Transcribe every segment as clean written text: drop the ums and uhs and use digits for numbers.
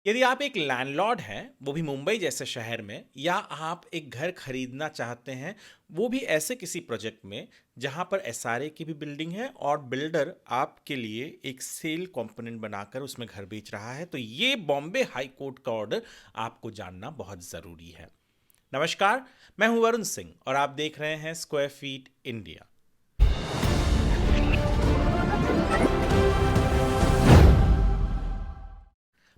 यदि आप एक लैंडलॉर्ड हैं, वो भी मुंबई जैसे शहर में, या आप एक घर खरीदना चाहते हैं, वो भी ऐसे किसी प्रोजेक्ट में जहां पर एसआरए की भी बिल्डिंग है और बिल्डर आपके लिए एक सेल कंपोनेंट बनाकर उसमें घर बेच रहा है, तो ये बॉम्बे हाई कोर्ट का ऑर्डर आपको जानना बहुत ज़रूरी है। नमस्कार, मैं हूं वरुण सिंह और आप देख रहे हैं स्क्वायर फीट इंडिया।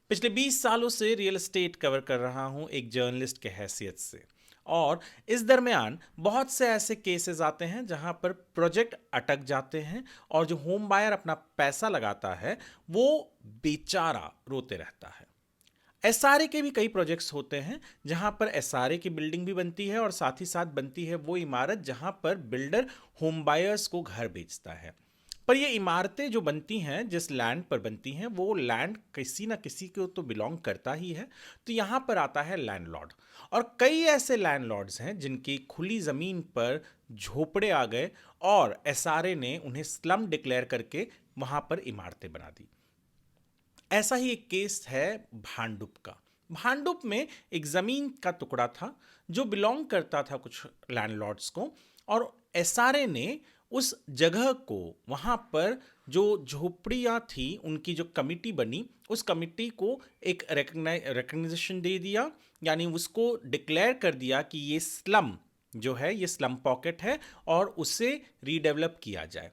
पिछले 20 सालों से रियल एस्टेट कवर कर रहा हूं एक जर्नलिस्ट के हैसियत से, और इस दरमियान बहुत से ऐसे केसेस आते हैं जहां पर प्रोजेक्ट अटक जाते हैं और जो होम बायर अपना पैसा लगाता है वो बेचारा रोते रहता है। एसआरए के भी कई प्रोजेक्ट्स होते हैं जहां पर एसआरए की बिल्डिंग भी बनती है और साथ ही साथ बनती है वो इमारत जहां पर बिल्डर होम बायर्स को घर बेचता है। पर ये इमारतें जो बनती हैं, जिस लैंड पर बनती हैं, वो लैंड किसी ना किसी को तो बिलोंग करता ही है। तो यहाँ पर आता है लैंडलॉर्ड, और कई ऐसे लैंडलॉर्ड्स हैं जिनकी खुली ज़मीन पर झोपड़े आ गए और एसआरए ने उन्हें स्लम डिक्लेयर करके वहाँ पर इमारतें बना दी। ऐसा ही एक केस है भांडुप का। भांडुप में एक ज़मीन का टुकड़ा था जो बिलोंग करता था कुछ लैंडलॉर्ड्स को, और एसआरए ने उस जगह को, वहाँ पर जो झोपड़ियाँ थी, उनकी जो कमिटी बनी, उस कमिटी को एक रिकग्निशन दे दिया, यानी उसको डिक्लेयर कर दिया कि ये स्लम जो है, ये स्लम पॉकेट है और उसे रीडेवलप किया जाए।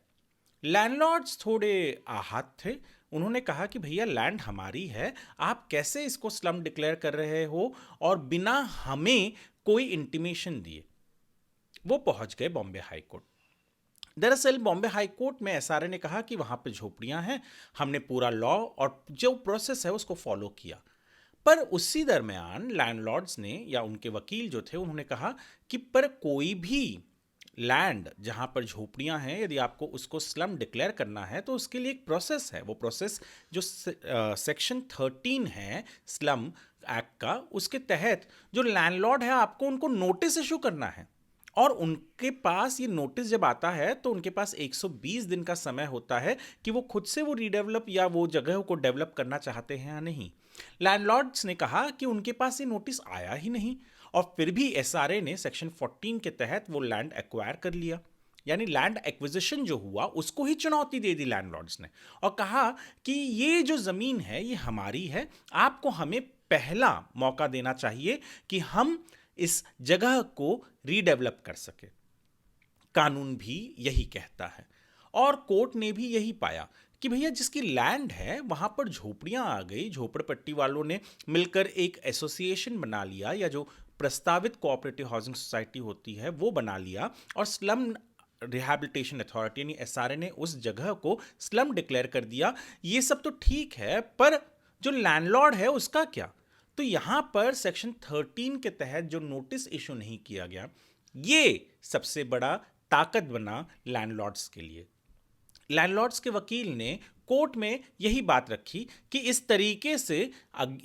लैंडलॉर्ड्स थोड़े आहत थे। उन्होंने कहा कि भैया, लैंड हमारी है, आप कैसे इसको स्लम डिक्लेयर कर रहे हो, और बिना हमें कोई इंटीमेशन दिए। वो पहुंच गए बॉम्बे हाई कोर्ट। दरअसल बॉम्बे हाई कोर्ट में एसआरए ने कहा कि वहां पर झोपड़ियां हैं, हमने पूरा लॉ और जो प्रोसेस है उसको फॉलो किया। पर उसी दरमियान लैंडलॉर्ड्स ने, या उनके वकील जो थे, उन्होंने कहा कि पर कोई भी लैंड जहां पर झोपड़ियां हैं, यदि आपको उसको स्लम डिक्लेयर करना है तो उसके लिए एक प्रोसेस है। वो प्रोसेस जो सेक्शन 13 है स्लम एक्ट का, उसके तहत जो लैंडलॉर्ड है, आपको उनको नोटिस इशू करना है। और उनके पास ये नोटिस जब आता है तो उनके पास 120 दिन का समय होता है कि वो खुद से वो रीडेवलप या वो जगह को डेवलप करना चाहते हैं या नहीं। लैंडलॉर्ड्स ने कहा कि उनके पास ये नोटिस आया ही नहीं, और फिर भी एसआरए ने सेक्शन 14 के तहत वो लैंड एक्वायर कर लिया। यानी लैंड एक्विजिशन जो हुआ उसको ही चुनौती दे दी लैंडलॉर्ड्स ने, और कहा कि ये जो ज़मीन है ये हमारी है, आपको हमें पहला मौका देना चाहिए कि हम इस जगह को रीडेवलप कर सके। कानून भी यही कहता है, और कोर्ट ने भी यही पाया कि भैया, जिसकी लैंड है वहां पर झोपड़ियां आ गई, झोपड़पट्टी वालों ने मिलकर एक एसोसिएशन बना लिया, या जो प्रस्तावित कोऑपरेटिव हाउसिंग सोसाइटी होती है वो बना लिया, और स्लम रिहैबिलिटेशन अथॉरिटी यानी एसआरए ने उस जगह को स्लम डिक्लेयर कर दिया। ये सब तो ठीक है, पर जो लैंडलॉर्ड है उसका क्या? तो यहां पर सेक्शन 13 के तहत जो नोटिस इशू नहीं किया गया, ये सबसे बड़ा ताकत बना लैंडलॉर्ड्स के लिए। लैंडलॉर्ड्स के वकील ने कोर्ट में यही बात रखी कि इस तरीके से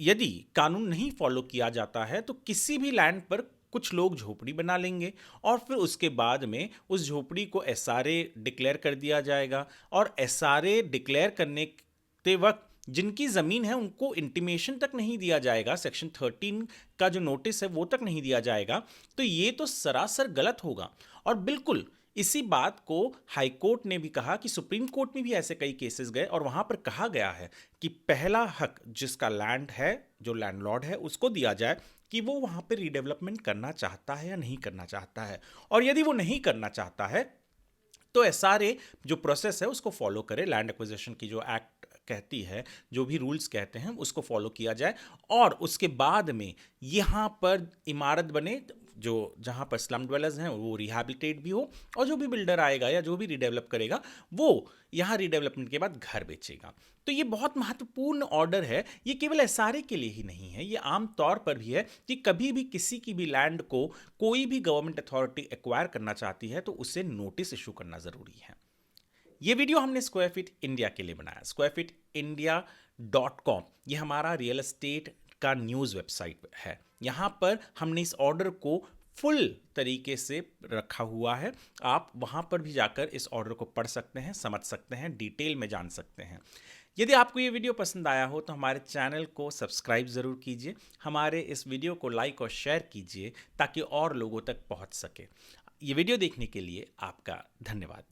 यदि कानून नहीं फॉलो किया जाता है तो किसी भी लैंड पर कुछ लोग झोपड़ी बना लेंगे, और फिर उसके बाद में उस झोपड़ी को एसआरए डिक्लेयर कर दिया जाएगा, और एसआरए डिक्लेयर करने के वक्त जिनकी ज़मीन है उनको इंटीमेशन तक नहीं दिया जाएगा, सेक्शन 13 का जो नोटिस है वो तक नहीं दिया जाएगा। तो ये तो सरासर गलत होगा। और बिल्कुल इसी बात को हाई कोर्ट ने भी कहा कि सुप्रीम कोर्ट में भी ऐसे कई केसेस गए, और वहां पर कहा गया है कि पहला हक जिसका लैंड है, जो लैंडलॉर्ड है, उसको दिया जाए कि वो वहां पर रीडेवलपमेंट करना चाहता है या नहीं करना चाहता है। और यदि वो नहीं करना चाहता है तो एसआरए जो प्रोसेस है उसको फॉलो करे, लैंड एक्विजिशन की जो एक्ट कहती है, जो भी रूल्स कहते हैं उसको फॉलो किया जाए, और उसके बाद में यहाँ पर इमारत बने जो, जहाँ पर स्लम ड्वेलर्स हैं वो रिहैबिलिटेट भी हो, और जो भी बिल्डर आएगा या जो भी रिडेवलप करेगा वो यहाँ रिडेवलपमेंट के बाद घर बेचेगा। तो ये बहुत महत्वपूर्ण ऑर्डर है। ये केवल एसआरए के लिए ही नहीं है, ये आम तौर पर भी है कि कभी भी किसी की भी लैंड को कोई भी गवर्नमेंट अथॉरिटी एक्वायर करना चाहती है तो उसे नोटिस इशू करना ज़रूरी है। ये वीडियो हमने स्क्वायर फीट इंडिया के लिए बनाया। squarefeetindia.com ये हमारा रियल एस्टेट का न्यूज़ वेबसाइट है। यहाँ पर हमने इस ऑर्डर को फुल तरीके से रखा हुआ है। आप वहाँ पर भी जाकर इस ऑर्डर को पढ़ सकते हैं, समझ सकते हैं, डिटेल में जान सकते हैं। यदि आपको ये वीडियो पसंद आया हो तो हमारे चैनल को सब्सक्राइब ज़रूर कीजिए, हमारे इस वीडियो को लाइक और शेयर कीजिए ताकि और लोगों तक पहुंच सके। ये वीडियो देखने के लिए आपका धन्यवाद।